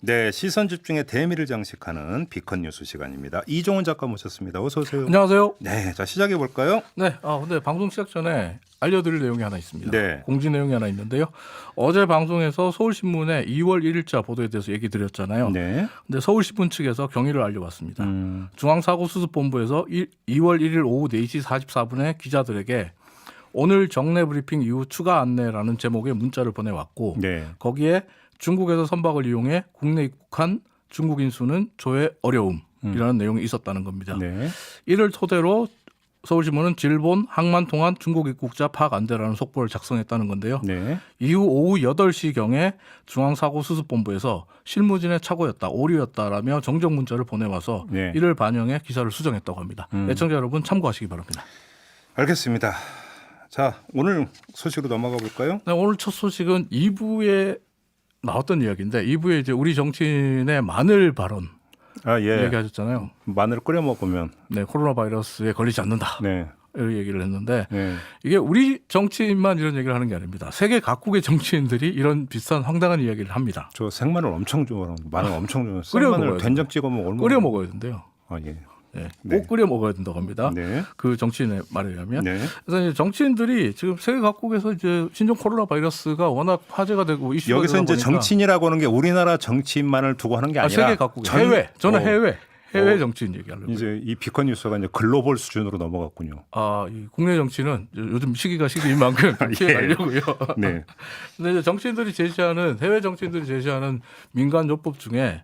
네, 시선 집중의 대미를 장식하는 비컨 뉴스 시간입니다. 이종훈 작가 모셨습니다. 어서 오세요. 안녕하세요. 네, 자 시작해 볼까요? 네, 근데 방송 시작 전에 알려드릴 내용이 하나 있습니다. 네. 공지 내용이 하나 있는데요. 어제 방송에서 서울신문의 2월 1일자 보도에 대해서 얘기 드렸잖아요. 네. 근데 서울신문 측에서 경위를 알려왔습니다. 중앙사고수습본부에서 2월 1일 오후 4시 44분에 기자들에게 오늘 정례 브리핑 이후 추가 안내라는 제목의 문자를 보내왔고 네. 거기에 중국에서 선박을 이용해 국내 입국한 중국 인수는 조회 어려움이라는 내용이 있었다는 겁니다. 네. 이를 토대로 서울신문은 질본 항만 통한 중국 입국자 파악 안대라는 속보를 작성했다는 건데요. 네. 이후 오후 8시경에 중앙사고수습본부에서 실무진의 착오였다, 오류였다라며 정정 문자를 보내와서 네. 이를 반영해 기사를 수정했다고 합니다. 애청자 여러분 참고하시기 바랍니다. 알겠습니다. 자, 오늘 소식으로 넘어가 볼까요? 네, 오늘 첫 소식은 2부에 나왔던 이야기인데 2부에 이제 우리 정치인의 마늘 발언 아, 예. 얘기하셨잖아요. 마늘 끓여 먹으면 네, 코로나 바이러스에 걸리지 않는다. 네. 이런 얘기를 했는데 네. 이게 우리 정치인만 이런 얘기를 하는 게 아닙니다. 세계 각국의 정치인들이 이런 비슷한 황당한 이야기를 합니다. 저 생마늘 엄청 좋아하는 마늘 엄청 좋아해요. 끓여 생마늘 먹어야 된장 찍어 먹으면 얼마나 끓여 먹어야 된대요. 아, 예. 네, 네. 꼭 끓여 먹어야 된다고 합니다. 네. 그 정치인의 말에 의하면. 네. 그래서 이제 정치인들이 지금 세계 각국에서 이제 신종 코로나 바이러스가 워낙 화제가 되고 이슈가 여기서 되다 이제 보니까 정치인이라고 하는 게 우리나라 정치인만을 두고 하는 게 아니라 세계 각국 해외. 저는 해외 어. 정치인 얘기하려고. 이제 이 비컨 뉴스가 이제 글로벌 수준으로 넘어갔군요. 이 국내 정치는 요즘 시기가 시기인 만큼 피해 가려고요. 네. 근데 이제 정치인들이 제시하는 해외 정치인들이 제시하는 민간 요법 중에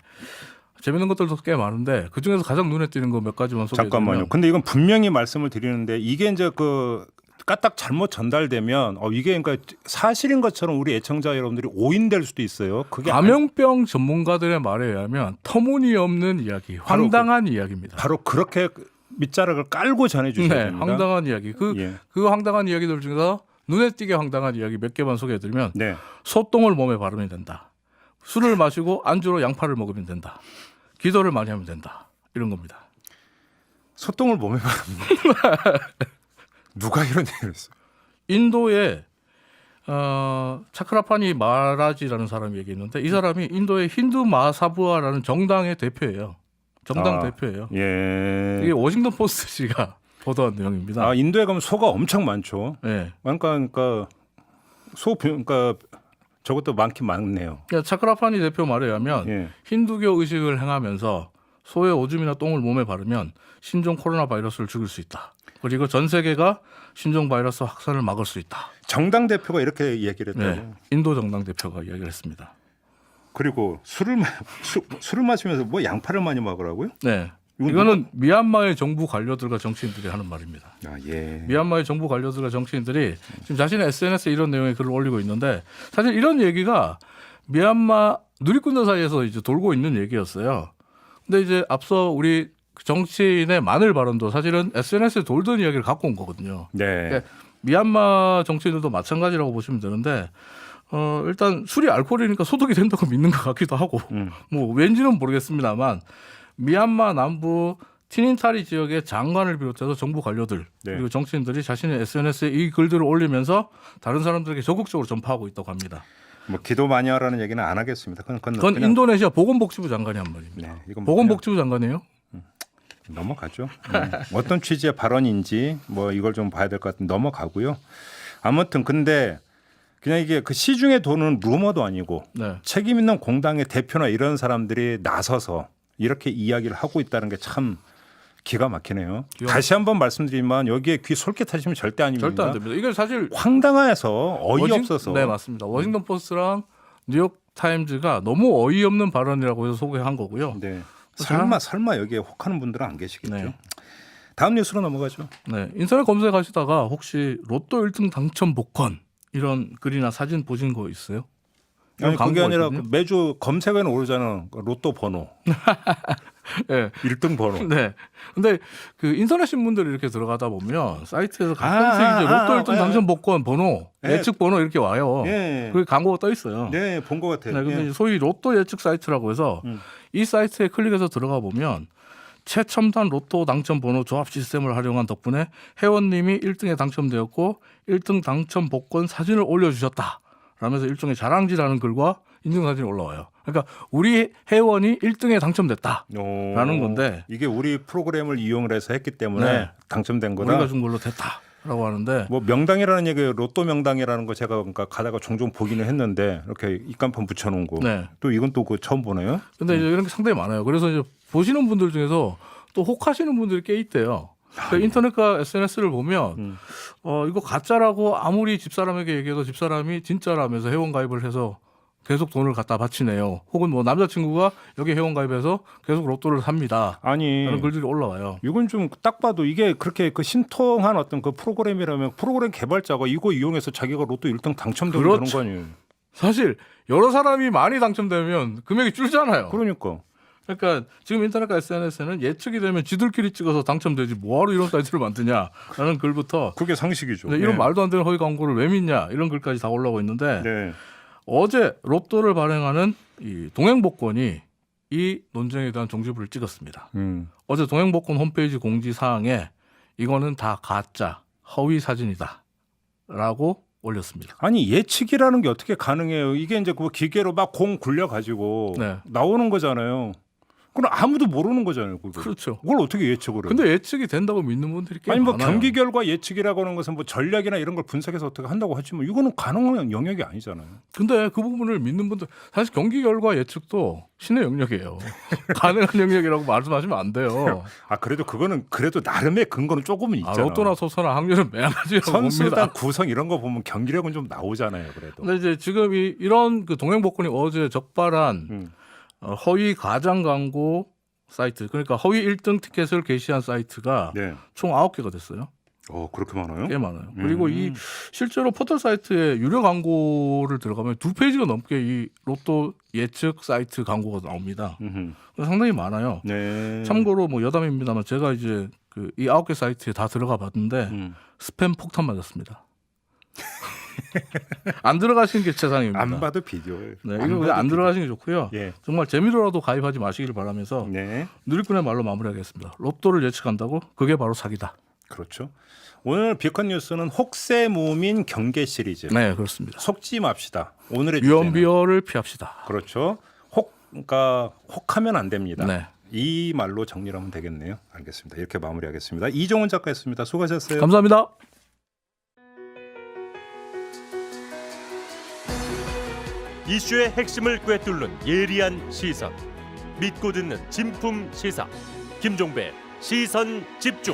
재밌는 것들도 꽤 많은데 그 중에서 가장 눈에 띄는 거 몇 가지만 소개해 잠깐만요. 드리면 근데 이건 분명히 말씀을 드리는데 이게 이제 그 까딱 잘못 전달되면 이게 그러니까 사실인 것처럼 우리 애청자 여러분들이 오인될 수도 있어요. 그게 감염병 전문가들의 말에 의하면 터무니없는 이야기, 황당한 이야기입니다. 바로 그렇게 밑자락을 깔고 전해 주셔야 네, 됩니다. 황당한 이야기. 그 황당한 이야기들 중에서 눈에 띄게 황당한 이야기 몇 개만 소개해 드리면 네. 소똥을 몸에 바르면 된다. 술을 마시고 안주로 양파를 먹으면 된다. 기도를 많이 하면 된다. 이런 겁니다. 소똥을 몸에 바릅니다. 누가 이런 얘기를 했어요? 인도에 차크라파니 마라지라는 사람이 얘기했는데 이 사람이 인도의 힌두 마사부아라는 정당의 대표예요. 정당 대표예요. 예. 이게 워싱턴 포스트지가 보도한 내용입니다. 인도에 가면 소가 엄청 많죠. 네. 그러니까 저것도 많긴 많네요. 그러니까 차크라파니 대표 말에 의하면 힌두교 의식을 행하면서 소의 오줌이나 똥을 몸에 바르면 신종 코로나 바이러스를 죽일 수 있다. 그리고 전 세계가 신종 바이러스 확산을 막을 수 있다. 정당 대표가 이렇게 얘기를 했다고. 네. 인도 정당 대표가 이야기를 했습니다. 그리고 술을 마시면서 뭐 양파를 많이 먹으라고요? 네. 이거는 미얀마의 정부 관료들과 정치인들이 하는 말입니다. 예. 미얀마의 정부 관료들과 정치인들이 지금 자신의 SNS에 이런 내용의 글을 올리고 있는데 사실 이런 얘기가 미얀마 누리꾼들 사이에서 이제 돌고 있는 얘기였어요. 근데 이제 앞서 우리 정치인의 마늘 발언도 사실은 SNS에 돌던 이야기를 갖고 온 거거든요. 네. 그러니까 미얀마 정치인들도 마찬가지라고 보시면 되는데 일단 술이 알코올이니까 소독이 된다고 믿는 것 같기도 하고 뭐 왠지는 모르겠습니다만 미얀마 남부 티닌타리 지역의 장관을 비롯해서 정부 관료들 그리고 정치인들이 자신의 SNS에 이 글들을 올리면서 다른 사람들에게 적극적으로 전파하고 있다고 합니다. 뭐 기도 많이 하라는 얘기는 안 하겠습니다. 그건 그냥 인도네시아 보건복지부 장관이 한 말입니다. 네, 이건 보건복지부 장관이에요? 넘어가죠. 어떤 취지의 발언인지 뭐 이걸 좀 봐야 될 것 같은데 넘어가고요. 아무튼 근데 그냥 이게 그 시중에 도는 루머도 아니고 책임 있는 공당의 대표나 이런 사람들이 나서서 이렇게 이야기를 하고 있다는 게 참 기가 막히네요. 다시 한번 말씀드리면 여기에 귀 솔깃하시면 절대 아닙니다. 절대 안 됩니다. 이게 사실 황당해서 어이없어서. 네, 맞습니다. 워싱턴 포스트랑 뉴욕 타임즈가 너무 어이없는 발언이라고 해서 소개한 거고요. 네. 설마 여기에 혹하는 분들은 안 계시겠죠. 네. 다음 뉴스로 넘어가죠. 네, 인터넷 검색하시다가 혹시 로또 1등 당첨 복권 이런 글이나 사진 보신 거 있어요? 아니 그게 아니라 매주 검색에는 오르잖아. 로또 번호. 네. 1등 번호. 네. 근데 그 인터넷 신문들 이렇게 들어가다 보면 사이트에서 가끔씩 이제 로또 1등 당첨 복권 번호, 예측 번호 이렇게 와요. 그게 광고가 떠 있어요. 네, 본 것 같아요. 네, 근데 소위 로또 예측 사이트라고 해서 이 사이트에 클릭해서 들어가 보면 최첨단 로또 당첨 번호 조합 시스템을 활용한 덕분에 회원님이 1등에 당첨되었고 1등 당첨 복권 사진을 올려주셨다. 라면서 일종의 자랑질하는 글과 인증사진이 올라와요. 그러니까 우리 회원이 1등에 당첨됐다라는 오, 건데 이게 우리 프로그램을 이용을 해서 했기 때문에 네. 당첨된 거다. 우리가 준 걸로 됐다라고 하는데 뭐 명당이라는 얘기, 로또 명당이라는 거 제가 그러니까 가다가 종종 보기는 했는데 이렇게 입간판 붙여놓은 거. 네. 또 이건 또 그 처음 보네요. 근데 이제 이런 게 상당히 많아요. 그래서 이제 보시는 분들 중에서 또 혹하시는 분들이 꽤 있대요. 그러니까 인터넷과 SNS를 보면 이거 가짜라고 아무리 집사람에게 얘기해도 집사람이 진짜라면서 회원 가입을 해서 계속 돈을 갖다 바치네요. 혹은 뭐 남자친구가 여기 회원 가입해서 계속 로또를 삽니다. 아니 라는 글들이 올라와요. 이건 좀 딱 봐도 이게 그렇게 그 신통한 어떤 그 프로그램이라면 프로그램 개발자가 이거 이용해서 자기가 로또 1등 당첨되고 그런 그렇죠. 거 아니에요. 사실 여러 사람이 많이 당첨되면 금액이 줄잖아요. 그러니까. 그러니까 지금 인터넷과 SNS에는 예측이 되면 지들끼리 찍어서 당첨되지 뭐하러 이런 사이트를 만드냐라는 글부터 그게 상식이죠. 이런 네. 말도 안 되는 허위 광고를 왜 믿냐 이런 글까지 다 올라오고 있는데 네. 어제 로또를 발행하는 이 동행복권이 이 논쟁에 대한 종지부를 찍었습니다. 어제 동행복권 홈페이지 공지 사항에 이거는 다 가짜 허위 사진이다라고 올렸습니다. 아니 예측이라는 게 어떻게 가능해요? 이게 이제 그 기계로 막 공 굴려 가지고 네. 나오는 거잖아요. 그럼 아무도 모르는 거잖아요. 그거. 그렇죠. 그걸 어떻게 예측을 해요? 근데 예측이 된다고 믿는 분들이 꽤 아니 뭐 많아요. 경기 결과 예측이라고 하는 것은 뭐 전략이나 이런 걸 분석해서 어떻게 한다고 하지만 이거는 가능한 영역이 아니잖아요. 근데 그 부분을 믿는 분들 사실 경기 결과 예측도 신의 영역이에요. 가능한 영역이라고 말씀하시면 안 돼요. 아 그래도 그거는 그래도 나름의 근거는 조금은 있잖아. 로또나 소서나 확률은 매한가지라고 선수단 봅니다. 구성 이런 거 보면 경기력은 좀 나오잖아요. 그래도. 근데 이제 지금 이런 그 동행복권이 어제 적발한 허위 가장 광고 사이트, 그러니까 허위 1등 티켓을 게시한 사이트가 네. 총 9개가 됐어요. 그렇게 많아요? 꽤 많아요. 그리고 이 실제로 포털 사이트에 유료 광고를 들어가면 2페이지가 넘게 이 로또 예측 사이트 광고가 나옵니다. 상당히 많아요. 네. 참고로 뭐 여담입니다만 제가 이제 그 이 9개 사이트에 다 들어가 봤는데 스팸 폭탄 맞았습니다. 안 들어가시는 게 최상입니다. 안 봐도 비디오예요. 네, 이거 그냥 안 들어가시는 게 좋고요. 예. 정말 재미로라도 가입하지 마시길 바라면서 네. 누리꾼의 말로 마무리하겠습니다. 로또를 예측한다고? 그게 바로 사기다. 그렇죠. 오늘 비컨 뉴스는 혹세무민 경계 시리즈. 네, 그렇습니다. 속지 맙시다. 오늘의 주제는 유언비어를 피합시다. 그렇죠. 그러니까 혹하면 안 됩니다. 네. 이 말로 정리를 하면 되겠네요. 알겠습니다. 이렇게 마무리하겠습니다. 이종훈 작가였습니다. 수고하셨어요. 감사합니다. 이슈의 핵심을 꿰뚫는 예리한 시선, 믿고 듣는 진품 시사 김종배 시선 집중.